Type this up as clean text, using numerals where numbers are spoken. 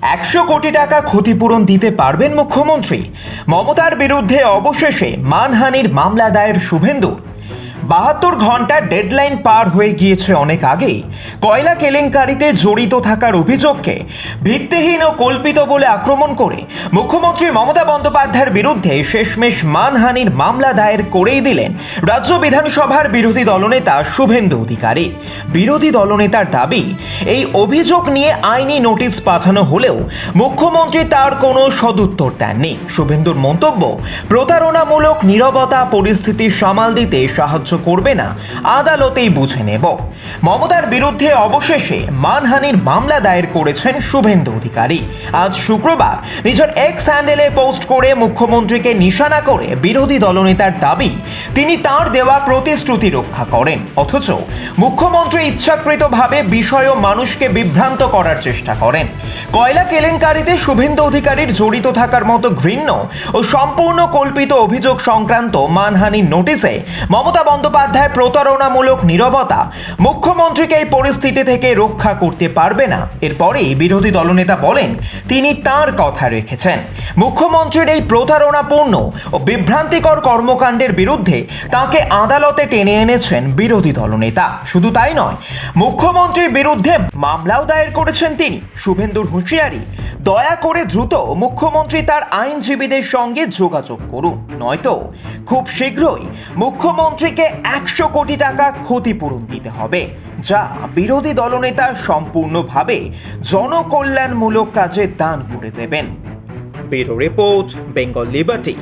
100 কোটি টাকা ক্ষতিপূরণ দিতে পারবেন মুখ্যমন্ত্রী। মমতার বিরুদ্ধে অবশেষে মানহানির মামলা দায়ের শুভেন্দুর। 72 ঘন্টার ডেডলাইন পার হয়ে গিয়েছে অনেক আগেই। কয়লা কেলেঙ্কারিতে জড়িত থাকার অভিযোগকে ভিত্তিহীন ও কল্পিত বলে আক্রমণ করে মুখ্যমন্ত্রী মমতা বন্দ্যোপাধ্যায়ের বিরুদ্ধে শেষমেশ মানহানির মামলা দায়ের করেই দিলেন রাজ্য বিধানসভার বিরোধী দলনেতা শুভেন্দু অধিকারী। বিরোধী দলনেতার দাবি, এই অভিযোগ নিয়ে আইনি নোটিশ পাঠানো হলেও মুখ্যমন্ত্রী তার কোনো সদুত্তর দেননি। শুভেন্দুর মন্তব্য, প্রতারণামূলক নীরবতা পরিস্থিতি সামাল দিতে সাহায্য করবে না, আদালতেই বুঝে নেব। মমতার বিরুদ্ধে অবশেষে মানহানির মামলা দায়ের করেছেন শুভেন্দু অধিকারী। আজ শুক্রবার নিজের এক্স হ্যান্ডেলে পোস্ট করে মুখ্যমন্ত্রীকে নিশানা করে বিরোধী দলনেতার দাবি, তিনি তার দেওয়া প্রতিশ্রুতি রক্ষা করেন, অথচ মুখ্যমন্ত্রী ইচ্ছাকৃতভাবে বিষয় ও মানুষকে বিভ্রান্ত করার চেষ্টা করেন। কয়লা কেলেঙ্কারিতে শুভেন্দু অধিকারীর জড়িত থাকার মতো ঘৃণ্য ও সম্পূর্ণ কল্পিত অভিযোগ সংক্রান্ত মানহানির নোটিশে মমতা বন্দ্যোপাধ্যায় প্রতারণামূলক নীরবতা মুখ্যমন্ত্রীকে এই পরিস্থিতি থেকে রক্ষা করতে পারবে না। এরপরেই বিরোধী দলনেতা বলেন, তিনি তার কথা রেখেছেন। মুখ্যমন্ত্রীর এই প্রতারণাপূর্ণ ও বিভ্রান্তিকর কর্মকাণ্ডের বিরুদ্ধে তাকে আদালতে টেনে এনেছেন বিরোধী দলনেতা। শুধু তাই নয়, মুখ্যমন্ত্রীর বিরুদ্ধে মামলাও দায়ের করেছেন তিনি। শুভেন্দুর হুঁশিয়ারি, দয়া করে দ্রুত মুখ্যমন্ত্রী তার আইনজীবীদের সঙ্গে যোগাযোগ করুন, নয়তো খুব শীঘ্রই মুখ্যমন্ত্রীকে 100 কোটি টাকা ক্ষতিপূরণ দিতে হবে, যা বিরোধী দলনেতা সম্পূর্ণভাবে জনকল্যাণমূলক কাজে দান করে দেবেন। Bureau report, Bengal liberty.